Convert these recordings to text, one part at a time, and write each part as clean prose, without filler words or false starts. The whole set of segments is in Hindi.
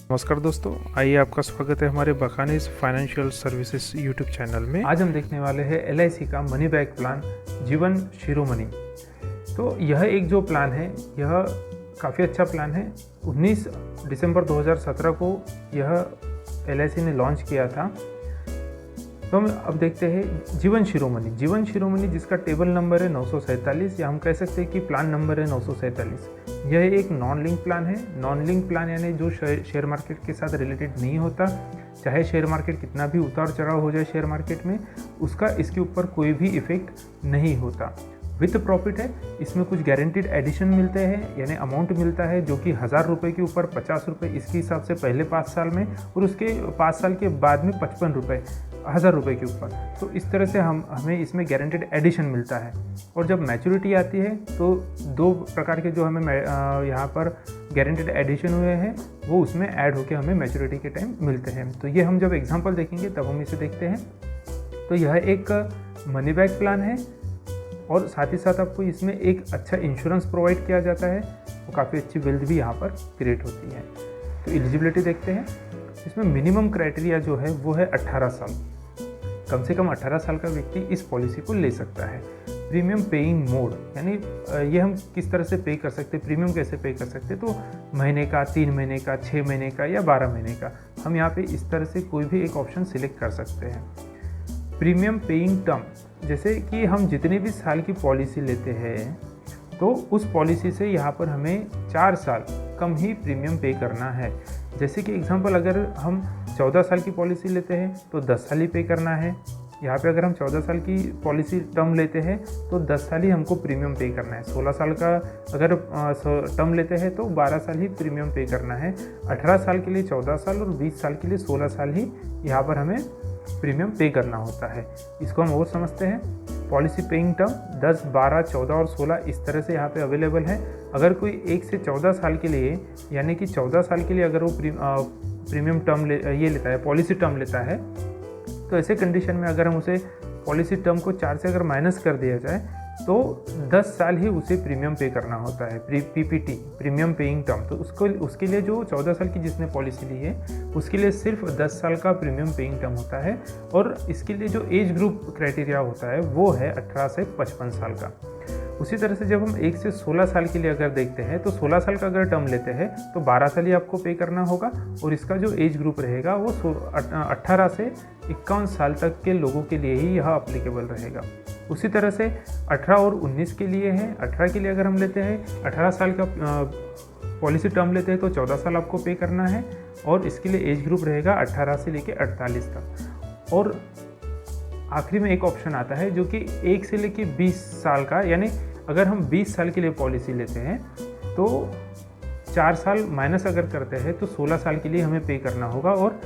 नमस्कार दोस्तों, आइए आपका स्वागत है हमारे बखानीज फाइनेंशियल सर्विसेज यूट्यूब चैनल में। आज हम देखने वाले हैं LIC का मनी बैक प्लान जीवन शिरोमणि। तो यह एक जो प्लान है यह काफ़ी अच्छा प्लान है। 19 दिसंबर 2017 को यह LIC ने लॉन्च किया था। तो हम अब देखते हैं जीवन शिरोमणि जिसका टेबल नंबर है 947 या हम कह सकते हैं कि प्लान नंबर है 947। यह एक नॉन लिंक प्लान है। नॉन लिंक प्लान यानी जो शेयर मार्केट के साथ रिलेटेड नहीं होता। चाहे शेयर मार्केट कितना भी उतार चढ़ाव हो जाए शेयर मार्केट में, उसका इसके ऊपर कोई भी इफेक्ट नहीं होता। विथ प्रॉफिट है। इसमें कुछ गारंटीड एडिशन मिलते हैं, यानी अमाउंट मिलता है जो कि 1000 रुपये के ऊपर 50 रुपये इसके हिसाब से पहले 5 साल में, और उसके 5 साल के बाद में 55 रुपये 1000 रुपये के ऊपर। तो इस तरह से हमें इसमें गारंटीड एडिशन मिलता है। और जब मैच्योरिटी आती है तो 2 प्रकार के जो हमें यहाँ पर गारंटीड एडिशन हुए हैं वो उसमें ऐड होकर हमें मैच्योरिटी के टाइम मिलते हैं। तो ये हम जब एग्जाम्पल देखेंगे तब हम इसे देखते हैं। तो यह एक मनी बैक प्लान है और साथ ही साथ आपको इसमें एक अच्छा इंश्योरेंस प्रोवाइड किया जाता है। वो काफ़ी अच्छी वेल्थ भी यहाँ पर क्रिएट होती है। तो एलिजिबिलिटी देखते हैं। इसमें मिनिमम क्राइटेरिया जो है वो है 18 साल। कम से कम 18 साल का व्यक्ति इस पॉलिसी को ले सकता है। प्रीमियम पेइंग मोड, यानी ये हम किस तरह से पे कर सकते हैं, प्रीमियम कैसे पे कर सकते हैं। तो महीने का, 3 महीने का, 6 महीने का या 12 महीने का, हम यहाँ पे इस तरह से कोई भी एक ऑप्शन सिलेक्ट कर सकते हैं। प्रीमियम पेइंग टर्म, जैसे कि हम जितने भी साल की पॉलिसी लेते हैं तो उस पॉलिसी से यहाँ पर हमें 4 साल कम ही प्रीमियम पे करना है। जैसे कि एग्जांपल, अगर हम 14 साल की पॉलिसी लेते हैं तो 10 साल ही पे करना है। यहाँ पे अगर हम 14 साल की पॉलिसी टर्म लेते हैं तो 10 साल ही हमको प्रीमियम पे करना है। 16 साल का अगर टर्म लेते हैं तो 12 साल ही प्रीमियम पे करना है। 18 साल के लिए 14 साल और 20 साल के लिए 16 साल ही यहाँ पर हमें प्रीमियम पे करना होता है। इसको हम और समझते हैं। पॉलिसी पेइंग टर्म 10, 12, 14 और 16 इस तरह से यहाँ पे अवेलेबल है। अगर कोई 1 से 14 साल के लिए, यानी कि 14 साल के लिए अगर वो प्रीमियम टर्म ये लेता है, पॉलिसी टर्म लेता है, तो ऐसे कंडीशन में अगर हम उसे पॉलिसी टर्म को 4 से अगर माइनस कर दिया जाए तो 10 साल ही उसे प्रीमियम पे करना होता है, PPT प्रीमियम पेइंग टर्म। तो उसके लिए जो 14 साल की जिसने पॉलिसी ली है उसके लिए सिर्फ 10 साल का प्रीमियम पेइंग टर्म होता है। और इसके लिए जो एज ग्रुप क्राइटेरिया होता है वो है 18 से 55 साल का। उसी तरह से जब हम 1 से 16 साल के लिए अगर देखते हैं तो 16 साल का अगर टर्म लेते हैं तो 12 साल ही आपको पे करना होगा। और इसका जो एज ग्रुप रहेगा वो 18 से 51 साल तक के लोगों के लिए ही यह अप्लीकेबल रहेगा। उसी तरह से 18 और 19 के लिए है। 18 के लिए अगर हम लेते हैं, 18 साल का पॉलिसी टर्म लेते हैं तो 14 साल आपको पे करना है। और इसके लिए एज ग्रुप रहेगा 18 से लेकर 48 तक। और आखिरी में एक ऑप्शन आता है जो कि 1 से लेकर 20 साल का, यानी अगर हम 20 साल के लिए पॉलिसी लेते हैं तो 4 साल माइनस अगर करते हैं तो 16 साल के लिए हमें पे करना होगा। और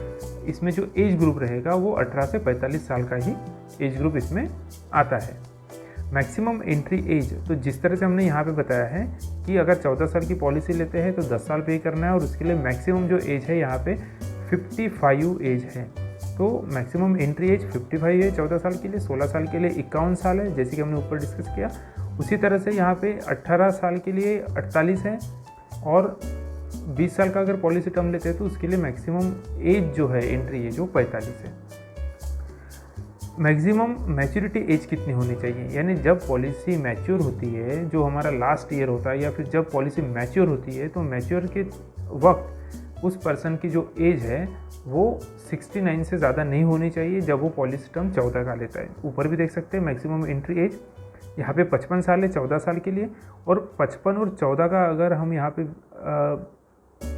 इसमें जो एज ग्रुप रहेगा वो 18 से 45 साल का ही एज ग्रुप इसमें आता है। मैक्सिमम एंट्री एज, तो जिस तरह से हमने यहाँ पे बताया है कि अगर 14 साल की पॉलिसी लेते हैं तो 10 साल पे करना है, और उसके लिए मैक्सिमम जो एज है यहाँ पे 55 एज है। तो मैक्सिमम एंट्री एज 55 है 14 साल के लिए। 16 साल के लिए 51 साल है, जैसे कि हमने ऊपर डिस्कस किया। उसी तरह से यहाँ पे 18 साल के लिए 48 है, और 20 साल का अगर पॉलिसी टर्म लेते हैं तो उसके लिए मैक्सिमम एज जो है एंट्री एज वो 45 है। मैक्सिमम मैच्योरिटी एज कितनी होनी चाहिए, यानी जब पॉलिसी मैच्योर होती है, जो हमारा लास्ट ईयर होता है, या फिर जब पॉलिसी मैच्योर होती है तो मैच्योर के वक्त उस पर्सन की जो एज है वो 69 से ज़्यादा नहीं होनी चाहिए जब वो पॉलिसी टर्म 14 का लेता है। ऊपर भी देख सकते हैं मैक्सिमम एंट्री एज यहाँ पे 55 साल है 14 साल के लिए, और 55 और 14 का अगर हम यहाँ पे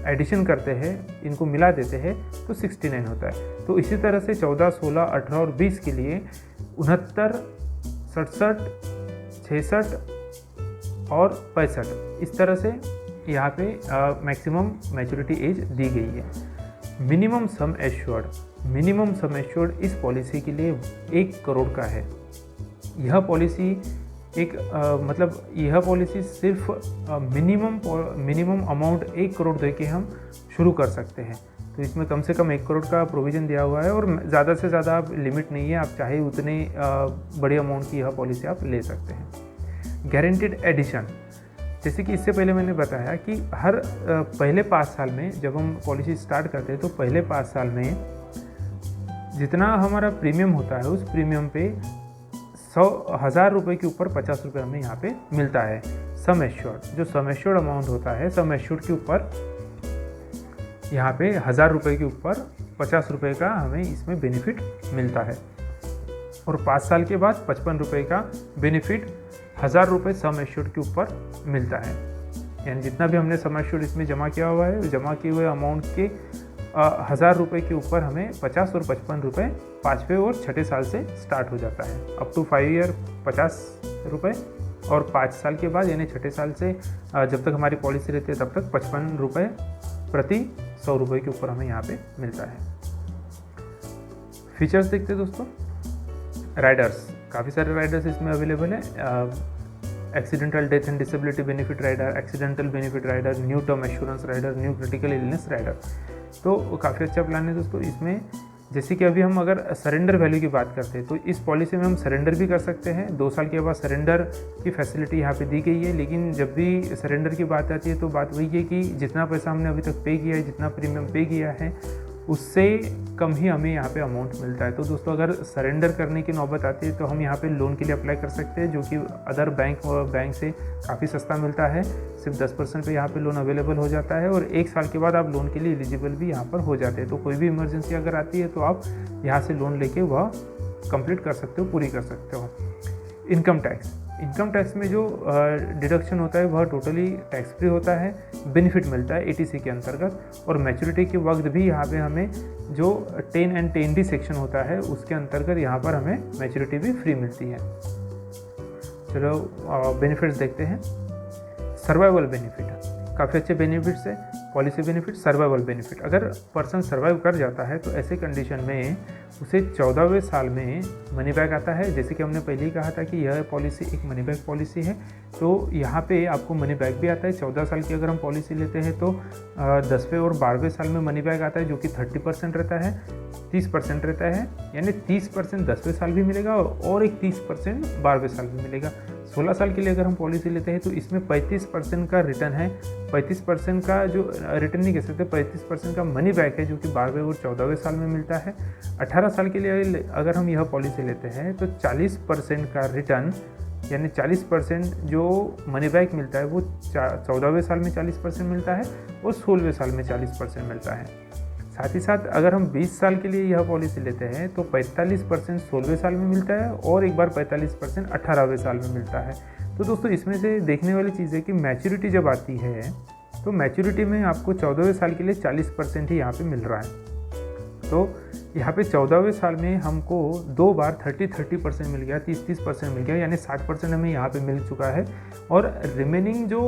एडिशन करते हैं, इनको मिला देते हैं तो 69 होता है। तो इसी तरह से 14, 16, 18 और 20 के लिए 69, 67, 66 और 65 इस तरह से यहाँ पे मैक्सिमम मैच्योरिटी एज दी गई है। मिनिमम सम एश्योर्ड इस पॉलिसी के लिए 1 करोड़ का है। यह पॉलिसी यह पॉलिसी सिर्फ मिनिमम अमाउंट 1 करोड़ दे के हम शुरू कर सकते हैं। तो इसमें कम से कम 1 करोड़ का प्रोविज़न दिया हुआ है, और ज़्यादा से ज़्यादा आप लिमिट नहीं है, आप चाहे उतने बड़े अमाउंट की यह पॉलिसी आप ले सकते हैं। गारंटीड एडिशन, जैसे कि इससे पहले मैंने बताया कि हर पहले 5 साल में जब हम पॉलिसी स्टार्ट करते हैं तो पहले 5 साल में जितना हमारा प्रीमियम होता है उस प्रीमियम पे 100,000 रुपये के ऊपर 50 रुपये हमें यहाँ पे मिलता है। सम एश्योर्ड, जो सम एश्योर्ड अमाउंट होता है, सम एश्योर्ड के ऊपर यहाँ पे 1,000 रुपये के ऊपर 50 रुपये का हमें इसमें बेनिफिट मिलता है। और 5 साल के बाद 55 रुपये का बेनिफिट 1,000 रुपये सम एश्योर्ड के ऊपर मिलता है। यानी जितना भी हमने सम एश्योर्ड इसमें जमा किया हुआ है, जमा किए हुए अमाउंट के 1,000 रुपये के ऊपर हमें 50 और 55 रुपये 5वें और 6ठे साल से स्टार्ट हो जाता है। अप टू 5 ईयर 50 रुपये और 5 साल के बाद यानी 6ठे साल से जब तक हमारी पॉलिसी रहती है तब तक 55 रुपये प्रति 100 रुपये के ऊपर हमें यहाँ पे मिलता है। फीचर्स देखते हैं दोस्तों। राइडर्स, काफ़ी सारे राइडर्स इसमें अवेलेबल है। Accidental death and disability benefit rider, accidental benefit rider, new term assurance rider, new critical illness rider. तो काफ़ी अच्छा प्लान है दोस्तों। इसमें जैसे कि अभी हम अगर सरेंडर वैल्यू की बात करते हैं तो इस पॉलिसी में हम सरेंडर भी कर सकते हैं। 2 साल के बाद सरेंडर की फैसिलिटी यहाँ पे दी गई है। लेकिन जब भी सरेंडर की बात आती है तो बात वही है कि जितना पैसा हमने अभी तक पे किया है, जितना प्रीमियम पे किया है, उससे कम ही हमें यहाँ पे अमाउंट मिलता है। तो दोस्तों अगर सरेंडर करने की नौबत आती है तो हम यहाँ पे लोन के लिए अप्लाई कर सकते हैं, जो कि अदर बैंक से काफ़ी सस्ता मिलता है। सिर्फ 10% पे यहाँ पे लोन अवेलेबल हो जाता है और 1 साल के बाद आप लोन के लिए एलिजिबल भी यहाँ पर हो जाते हैं। तो कोई भी इमरजेंसी अगर आती है तो आप यहाँ से लोन लेके वह कंप्लीट कर सकते हो, पूरी कर सकते हो। इनकम टैक्स में जो डिडक्शन होता है वह टोटली टैक्स फ्री होता है। बेनिफिट मिलता है ATC के अंतर्गत। और मैच्योरिटी के वक्त भी यहाँ पे हमें जो 10 and 10D सेक्शन होता है उसके अंतर्गत यहाँ पर हमें मैच्योरिटी भी फ्री मिलती है। चलो बेनिफिट्स देखते हैं। सर्वाइवल बेनिफिट, काफ़ी अच्छे बेनिफिट्स है। पॉलिसी बेनिफिट, सर्वाइवल बेनिफिट, अगर पर्सन सर्वाइव कर जाता है तो ऐसे कंडीशन में उसे 14वें साल में मनी बैक आता है। जैसे कि हमने पहले ही कहा था कि यह पॉलिसी एक मनी बैक पॉलिसी है, तो यहाँ पे आपको मनी बैक भी आता है। 14 साल की अगर हम पॉलिसी लेते हैं तो 10वें और 12वें साल में मनी बैक आता है, जो कि 30% रहता है, 30% रहता है। यानी 30% 10वें साल भी मिलेगा और एक 30% 12वें साल भी मिलेगा। 16 साल के लिए अगर हम पॉलिसी लेते हैं तो इसमें 35% का रिटर्न है। 35% का जो रिटर्न नहीं कह सकते, 35% का मनी बैक है, जो कि 12वें और 14वें साल में मिलता है। 18 साल के लिए अगर हम यह पॉलिसी लेते हैं तो 40% का रिटर्न, यानी 40% जो मनी बैक मिलता है वो 14वें साल में 40% मिलता है और 16वें साल में 40% मिलता है। साथ ही साथ अगर हम 20 साल के लिए यह पॉलिसी लेते हैं तो 45% 16वें साल में मिलता है और एक बार 45% 18वें साल में मिलता है। तो दोस्तों इसमें से देखने वाली चीज़ है कि मैच्योरिटी जब आती है तो मैच्योरिटी में आपको 14वें साल के लिए 40% ही यहाँ पे मिल रहा है। तो यहाँ पे 14वें साल में हमको 2 बार 30% मिल गया, 30% मिल गया, यानी 60% हमें यहाँ पे मिल चुका है। और रिमेनिंग जो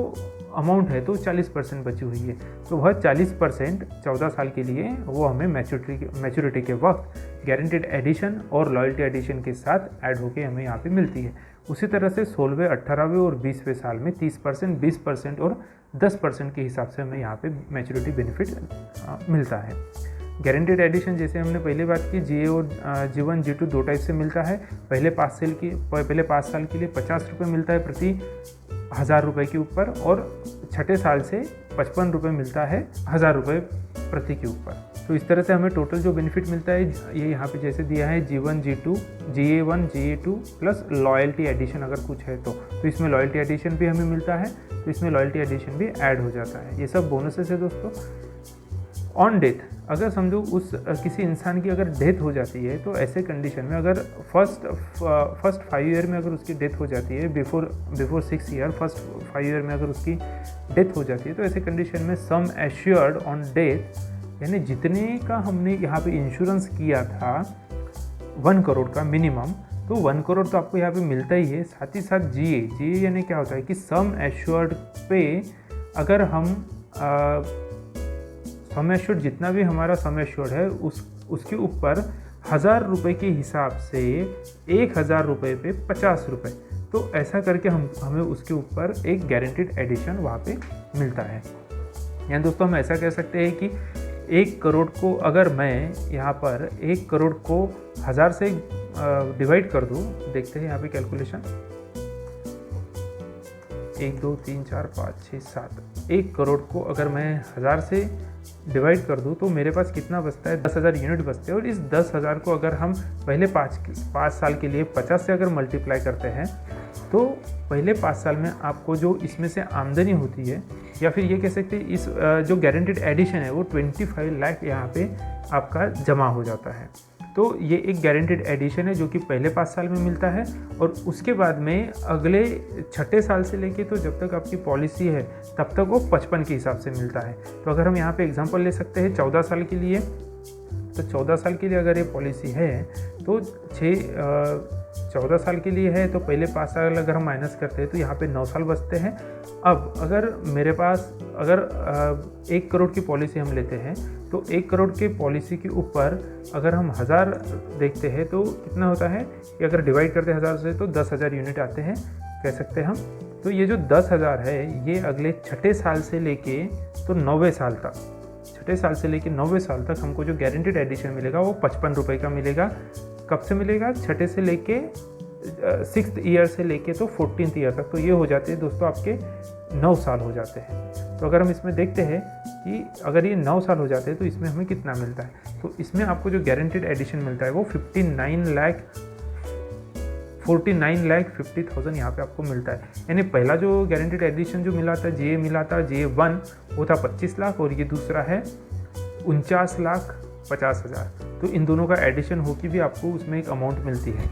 अमाउंट है तो 40% बची हुई है। तो वह 40% 14 साल के लिए वो हमें मैच्योरिटी के वक्त गारंटीड एडिशन और लॉयल्टी एडिशन के साथ ऐड होके हमें यहाँ पे मिलती है। उसी तरह से 16वें, 18वें और 20वें साल में 30%, 20% और 10% के हिसाब से हमें यहाँ पे मैच्योरिटी बेनिफिट मिलता है। गारंटीड एडिशन जैसे हमने पहले बात की, GA और G1 G2 2 टाइप से मिलता है। पहले 5 साल के लिए 50 रुपये मिलता है प्रति 1,000 रुपये के ऊपर और 6ठे साल से 55 रुपये मिलता है 1,000 रुपये प्रति के ऊपर। तो इस तरह से हमें टोटल जो बेनिफिट मिलता है ये यहाँ पे जैसे दिया है G1 G2 GA1 GA2 plus loyalty addition अगर कुछ है तो इसमें लॉयल्टी एडिशन भी हमें मिलता है, तो इसमें लॉयल्टी एडिशन भी ऐड हो जाता है। ये सब बोनसेस है दोस्तों। ऑन डेथ, अगर समझो किसी इंसान की अगर डेथ हो जाती है तो ऐसे कंडीशन में अगर फर्स्ट 5 ईयर में अगर उसकी डेथ हो जाती है, बिफोर 6 ईयर, फर्स्ट 5 ईयर में अगर उसकी डेथ हो जाती है तो ऐसे कंडीशन में सम एश्योर्ड ऑन डेथ, यानी जितने का हमने यहाँ पे इंश्योरेंस किया था 1 करोड़ का मिनिमम, तो 1 करोड़ तो आपको यहाँ पे मिलता ही है। साथ ही साथ GA यानी क्या होता है कि सम एश्योर्ड पे अगर हम सम एश्योर्ड जितना भी हमारा सम एश्योर्ड है उसके ऊपर 1,000 रुपये के हिसाब से 1,000 रुपये पे 50 रुपये, तो ऐसा करके हमें उसके ऊपर एक गारंटीड एडिशन वहाँ पे मिलता है। यानी दोस्तों हम ऐसा कह सकते हैं कि 1 करोड़ को अगर मैं यहाँ पर 1 करोड़ को 1,000 से डिवाइड कर दूँ, देखते हैं यहाँ पे कैलकुलेशन। 1 2 3 4 5 6 7 1 करोड़ को अगर मैं 1000 से डिवाइड कर दूँ तो मेरे पास कितना बचता है, 10,000 यूनिट बचते हैं। और इस 10,000 को अगर हम पहले 5 साल के लिए 50 से अगर मल्टीप्लाई करते हैं तो पहले 5 साल में आपको जो इसमें से आमदनी होती है, या फिर ये कह सकते हैं इस जो गारंटीड एडिशन है वो 25 लाख यहाँ पे आपका जमा हो जाता है। तो ये एक गारंटीड एडिशन है जो कि पहले 5 साल में मिलता है, और उसके बाद में अगले 6ठे साल से लेके तो जब तक आपकी पॉलिसी है तब तक वो 55 के हिसाब से मिलता है। तो अगर हम यहाँ पे एग्जांपल ले सकते हैं 14 साल के लिए, तो 14 साल के लिए अगर ये पॉलिसी है तो 14 साल के लिए है तो पहले 5 साल अगर हम माइनस करते हैं तो यहाँ पे 9 साल बचते हैं। अब अगर मेरे पास अगर 1 करोड़ की पॉलिसी हम लेते हैं तो 1 करोड़ की पॉलिसी के ऊपर अगर हम 1000 देखते हैं तो कितना होता है कि अगर डिवाइड करते हैं 1000 से तो 10,000 यूनिट आते हैं, कह सकते हैं हम। तो ये जो 10,000 है ये अगले 6ठे साल से लेके तो 90 साल तक, 6ठे साल से लेके 90 साल तक हमको जो गारंटीड एडिशन मिलेगा वो 55 रुपये का मिलेगा। कब से मिलेगा, 6ठे से लेके 6th ईयर से लेके तो 14th ईयर तक। तो ये हो जाते हैं दोस्तों आपके 9 साल हो जाते हैं। तो अगर हम इसमें देखते हैं कि अगर ये 9 साल हो जाते हैं तो इसमें हमें कितना मिलता है, तो इसमें आपको जो गारंटीड एडिशन मिलता है वो 49,50,000 यहाँ पे आपको मिलता है। यानी पहला जो गारंटीड एडिशन जो मिला था GA1 वो था 25 लाख, और ये दूसरा है 49,50,000। तो इन दोनों का एडिशन होकर भी आपको उसमें एक अमाउंट मिलती है।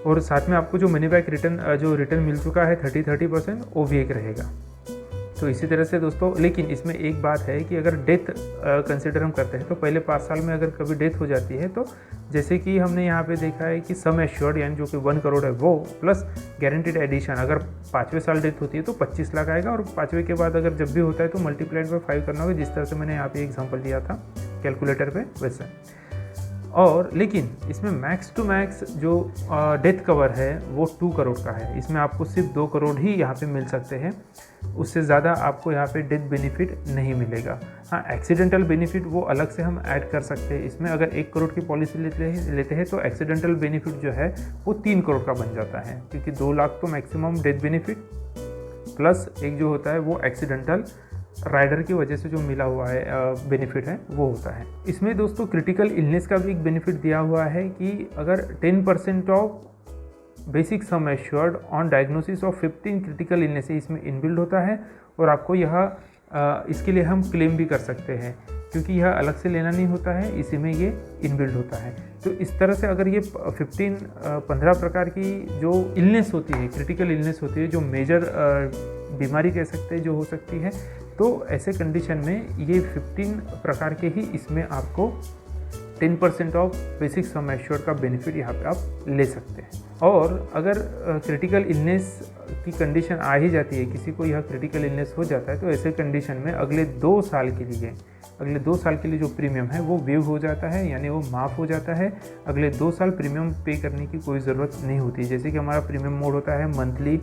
और साथ में आपको जो मनी बैक रिटर्न मिल चुका है 30% वो भी एक रहेगा। तो इसी तरह से दोस्तों, लेकिन इसमें एक बात है कि अगर डेथ कंसिडर हम करते हैं तो पहले 5 साल में अगर कभी डेथ हो जाती है तो जैसे कि हमने यहाँ पे देखा है कि सम एश्योर्ड यानी जो कि 1 करोड़ है वो प्लस गारंटीड एडिशन, अगर 5वें साल डेथ होती है तो 25 लाख आएगा, और 5वें के बाद अगर जब भी होता है तो मल्टीप्लाइड बाय 5 करना होगा, जिस तरह से मैंने यहाँ पे एग्जाम्पल दिया था कैलकुलेटर पे वैसे। और लेकिन इसमें मैक्स टू मैक्स जो डेथ कवर है वो 2 करोड़ का है। इसमें आपको सिर्फ 2 करोड़ ही यहाँ पे मिल सकते हैं, उससे ज़्यादा आपको यहाँ पे डेथ बेनिफिट नहीं मिलेगा। हाँ, एक्सीडेंटल बेनिफिट वो अलग से हम ऐड कर सकते हैं। इसमें अगर 1 करोड़ की पॉलिसी लेते हैं तो एक्सीडेंटल बेनिफिट जो है वो 3 करोड़ का बन जाता है, क्योंकि 2 लाख तो मैक्सिमम डेथ बेनिफिट प्लस एक जो होता है वो एक्सीडेंटल राइडर की वजह से जो मिला हुआ है बेनिफिट है वो होता है। इसमें दोस्तों क्रिटिकल इलनेस का भी एक बेनिफिट दिया हुआ है कि अगर 10% of basic sum assured on diagnosis of 15 critical illness इसमें इनबिल्ड होता है, और आपको यह इसके लिए हम क्लेम भी कर सकते हैं, क्योंकि यह अलग से लेना नहीं होता है, इसी में ये इनबिल्ड होता है। तो इस तरह से अगर ये 15 प्रकार की जो इलनेस होती है, क्रिटिकल इलनेस होती है, जो मेजर बीमारी कह सकते हैं जो हो सकती है, तो ऐसे कंडीशन में ये 15 प्रकार के ही इसमें आपको 10% ऑफ बेसिक सम एश्योर्ड का बेनिफिट यहाँ पे आप ले सकते हैं। और अगर क्रिटिकल इलनेस की कंडीशन आ ही जाती है, किसी को यह क्रिटिकल इलनेस हो जाता है, तो ऐसे कंडीशन में अगले 2 साल के लिए जो प्रीमियम है वो वेव हो जाता है, यानी वो माफ़ हो जाता है। अगले 2 साल प्रीमियम पे करने की कोई ज़रूरत नहीं होती। जैसे कि हमारा प्रीमियम मोड होता है मंथली,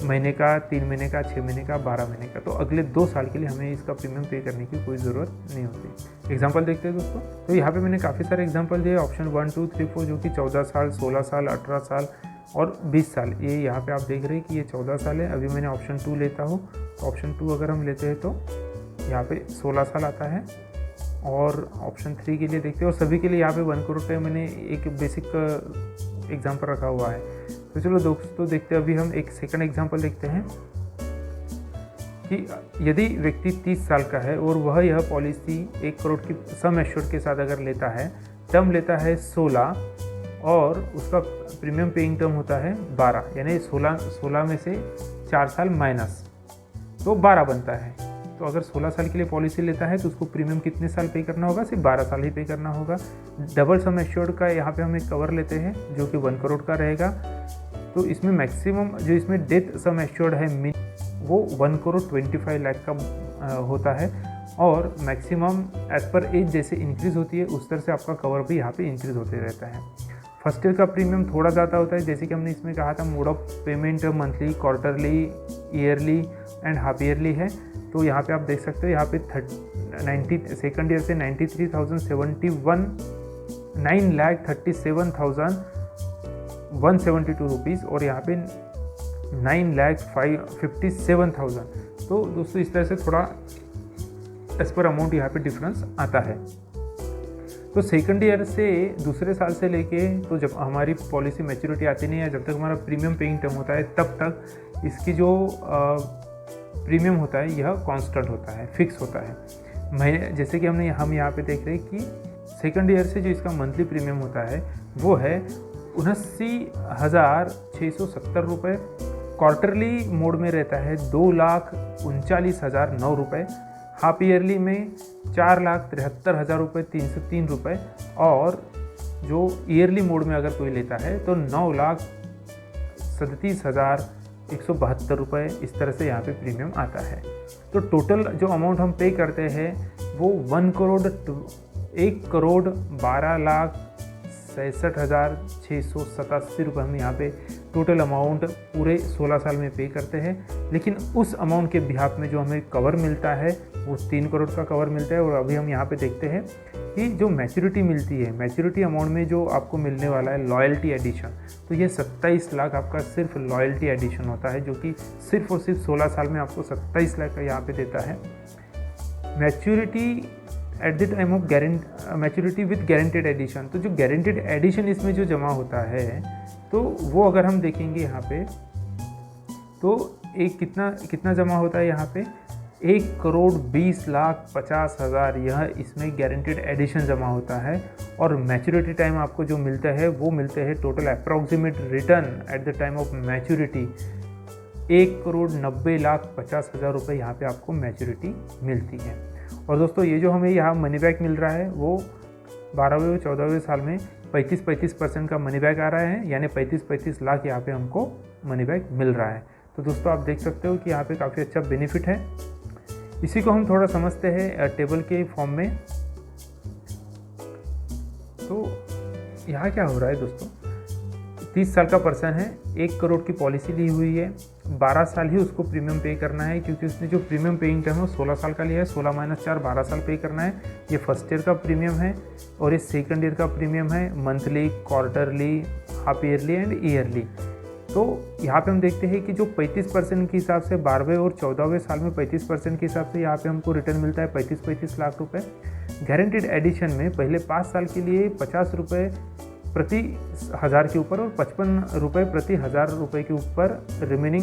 महीने का, 3 महीने का, 6 महीने का, 12 महीने का, तो अगले 2 साल के लिए हमें इसका प्रीमियम पे करने की कोई ज़रूरत नहीं होती। एग्जांपल देखते हैं दोस्तों। तो यहाँ पे मैंने काफ़ी सारे एग्जांपल दिए, ऑप्शन 1 2 3 4 जो कि 14 साल, 16 साल, 18 साल और 20 साल। ये यहाँ पे आप देख रहे हैं कि ये 14 साल है। अभी मैंने ऑप्शन 2 लेता हूँ, तो ऑप्शन 2 अगर हम लेते हैं तो यहाँ पे 16 साल आता है। और ऑप्शन 3 के लिए देखते हैं, और सभी के लिए यहाँ पे 1 करोड़ का मैंने एक बेसिक एग्जाम्पल रखा हुआ है। तो चलो दोस्तों देखते हैं, अभी हम एक सेकंड एग्जाम्पल देखते हैं कि यदि व्यक्ति 30 साल का है और वह यह पॉलिसी 1 करोड़ की सम एश्योर्ड के साथ अगर लेता है, टर्म लेता है 16 और उसका प्रीमियम पेइंग टर्म होता है 12, यानी 16 में से 4 साल माइनस तो 12 बनता है। तो अगर 16 साल के लिए पॉलिसी लेता है तो उसको प्रीमियम कितने साल पे करना होगा? सिर्फ 12 साल ही पे करना होगा। डबल सम एश्योर्ड का यहाँ पे हम एक कवर लेते हैं जो कि 1 करोड़ का रहेगा। तो इसमें मैक्सिमम जो इसमें डेथ सम एश्योर्ड है वो 1 करोड़ 25 लाख का होता है, और मैक्सिमम एज पर एज जैसे इंक्रीज़ होती है उस तरह से आपका कवर भी यहाँ पे इंक्रीज़ होते रहता है। फर्स्ट ईयर का प्रीमियम थोड़ा ज़्यादा होता है, जैसे कि हमने इसमें कहा था mode of payment monthly, quarterly, yearly and half yearly है। तो यहाँ पे आप देख सकते हो, यहाँ पे सेकंड ईयर से 93,071 9,37,172 रुपीज़, और यहाँ पे 9,57,000। तो दोस्तों इस तरह से थोड़ा एज पर अमाउंट यहाँ पे डिफरेंस आता है। तो सेकंड ईयर से दूसरे साल से लेके तो जब हमारी पॉलिसी मैच्योरिटी आती नहीं है, जब तक हमारा प्रीमियम पेइंग टर्म होता है, तब तक इसकी जो प्रीमियम होता है यह कांस्टेंट होता है, फिक्स होता है। महीने जैसे कि हम यहाँ पे देख रहे हैं कि सेकंड ईयर से जो इसका मंथली प्रीमियम होता है वो है 79,670 रुपये। क्वार्टरली मोड में रहता है 2,39,009 रुपये। हाफ ईयरली में 4,73,000 303 रुपये। और जो ईयरली मोड में अगर कोई लेता है तो 9,37,172 रुपये। इस तरह से यहाँ पे प्रीमियम आता है। तो टोटल जो अमाउंट हम पे करते हैं वो 1,12,63,687 रुपये हम यहाँ पे टोटल अमाउंट पूरे 16 साल में पे करते हैं। लेकिन उस अमाउंट के बिहाफ में जो हमें कवर मिलता है वो 3 करोड़ का कवर मिलता है। और अभी हम यहाँ पे देखते हैं कि जो मैच्योरिटी मिलती है, मैच्योरिटी अमाउंट में जो आपको मिलने वाला है लॉयल्टी एडिशन, तो ये 27 लाख आपका सिर्फ लॉयल्टी एडिशन होता है, जो कि सिर्फ और सिर्फ 16 साल में आपको 27 लाख का यहाँ पे देता है। Maturity at the time of maturity with guaranteed addition, तो जो गारंटेड एडिशन इसमें जो जमा होता है तो वो अगर हम देखेंगे यहाँ पे तो एक कितना जमा होता है यहाँ पे 1,20,50,000 यह इसमें गारंटेड एडिशन जमा होता है। और मैच्योरिटी टाइम आपको जो मिलता है वो मिलते हैं total approximate return eight the time of maturity 1,90,50,000 रुपये यहाँ पे आपको मैच्योरिटी मिलती है। और दोस्तों ये जो हमें यहाँ मनी बैक मिल रहा है वो 12वें और 14वें साल में 35% का मनी बैक आ रहा है, यानी 35 लाख यहाँ पे हमको मनी बैक मिल रहा है। तो दोस्तों आप देख सकते हो कि यहाँ पे काफ़ी अच्छा बेनिफिट है। इसी को हम थोड़ा समझते हैं टेबल के फॉर्म में। तो यहाँ क्या हो रहा है दोस्तों, 30 साल का पर्सन है, 1 करोड़ की पॉलिसी ली हुई है, 12 साल ही उसको प्रीमियम पे करना है, क्योंकि उसने जो प्रीमियम पेइंग टर्म है 16 साल का लिया है। 16 - 4 12 साल पे करना है। ये फर्स्ट ईयर का प्रीमियम है और ये सेकंड ईयर का प्रीमियम है, monthly, quarterly, half yearly and yearly. तो यहाँ पे हम देखते हैं कि जो 35% के हिसाब से 12वें और 14वें साल में 35% के हिसाब से यहाँ पे हमको रिटर्न मिलता है 35 लाख रुपए। गारंटेड एडिशन में पहले 5 साल के लिए 50 रुपये प्रति 1000 के ऊपर और 55 रुपये प्रति 1000 रुपये के ऊपर रिमेनिंग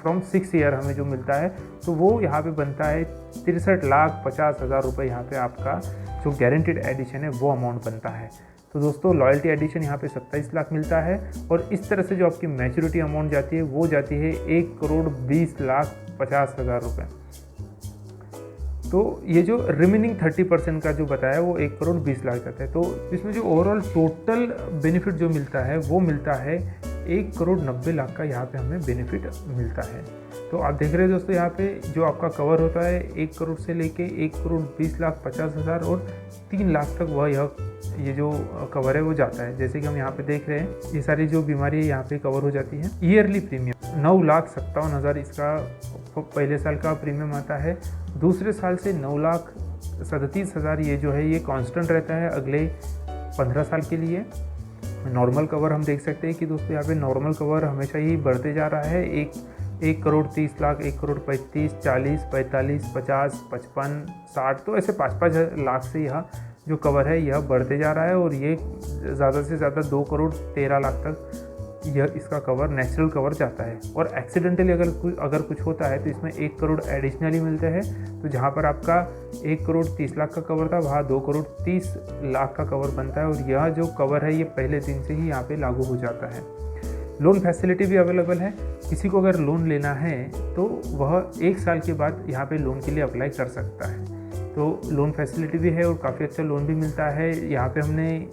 फ्रॉम 6 ईयर हमें जो मिलता है, तो वो यहाँ पे बनता है 63,50,000 रुपये। यहाँ पे आपका जो गारंटेड एडिशन है वो अमाउंट बनता है। तो दोस्तों लॉयल्टी एडिशन यहाँ पे 27 लाख मिलता है। और इस तरह से जो आपकी मैच्योरिटी अमाउंट जाती है वो जाती है 1,20,50,000 रुपये। तो ये जो रिमेनिंग 30% का जो बताया वो 1,20,00,000 जाता है। तो इसमें जो ओवरऑल टोटल बेनिफिट जो मिलता है वो मिलता है 1,90,00,000 का यहाँ पे हमें बेनिफिट मिलता है। तो आप देख रहे हैं दोस्तों यहाँ पे जो आपका कवर होता है 1 करोड़ से लेके 1,20,50,000 और 3 लाख तक वह ये जो कवर है वो जाता है। जैसे कि हम यहाँ पे देख रहे हैं ये सारी जो बीमारी है यहाँ पे कवर हो जाती है। ईयरली प्रीमियम 9,57,000 इसका पहले साल का प्रीमियम आता है। दूसरे साल से 9,37,000 ये जो है ये कांस्टेंट रहता है अगले 15 साल के लिए। नॉर्मल कवर हम देख सकते हैं कि दोस्तों यहाँ पे नॉर्मल कवर हमेशा ही बढ़ते जा रहा है। 1,30,00,000, 1,35,00,000, 40, 45, 50, 55, 60, तो ऐसे 5-5 लाख से यह जो कवर है यह बढ़ते जा रहा है। और ये ज़्यादा से ज़्यादा 2,13,00,000 तक यह इसका कवर नेचुरल कवर जाता है। और एक्सीडेंटली अगर कुछ होता है तो इसमें 1 करोड़ एडिशनली मिलते हैं। तो जहाँ पर आपका 1,30,00,000 का कवर था वहाँ 2,30,00,000 का कवर बनता है। और यह जो कवर है ये पहले दिन से ही यहाँ पे लागू हो जाता है। लोन फैसिलिटी भी अवेलेबल है। किसी को अगर लोन लेना है तो वह 1 साल के बाद यहाँ पे लोन के लिए अप्लाई कर सकता है। तो लोन फैसिलिटी भी है और काफ़ी अच्छा लोन भी मिलता है। यहाँ पे हमने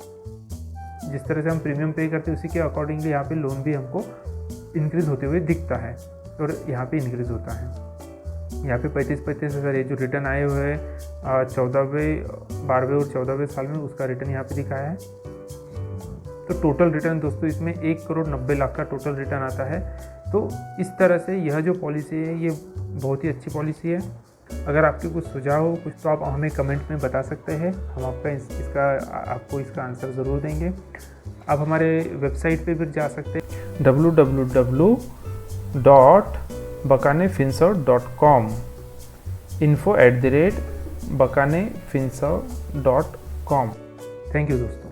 जिस तरह से हम प्रीमियम पे करते हैं उसी के अकॉर्डिंगली यहाँ पे लोन भी हमको इंक्रीज़ होते हुए दिखता है और यहाँ पे इंक्रीज़ होता है। यहाँ पे 35 हज़ार ये जो रिटर्न आए हुए हैं 12वें और 14वें साल में उसका रिटर्न यहाँ पे दिखाया है। तो टोटल रिटर्न दोस्तों इसमें 1,90,00,000 का टोटल रिटर्न आता है। तो इस तरह से यह जो पॉलिसी है ये बहुत ही अच्छी पॉलिसी है। अगर आपके कुछ सुझाव हो कुछ तो आप हमें कमेंट में बता सकते हैं, हम आपको इसका आंसर ज़रूर देंगे। आप हमारे वेबसाइट पे भी जा सकते हैं www.lifesciences.com info@bakanefinserv.com, info@bakanefinserv.com। Thank you दोस्तों।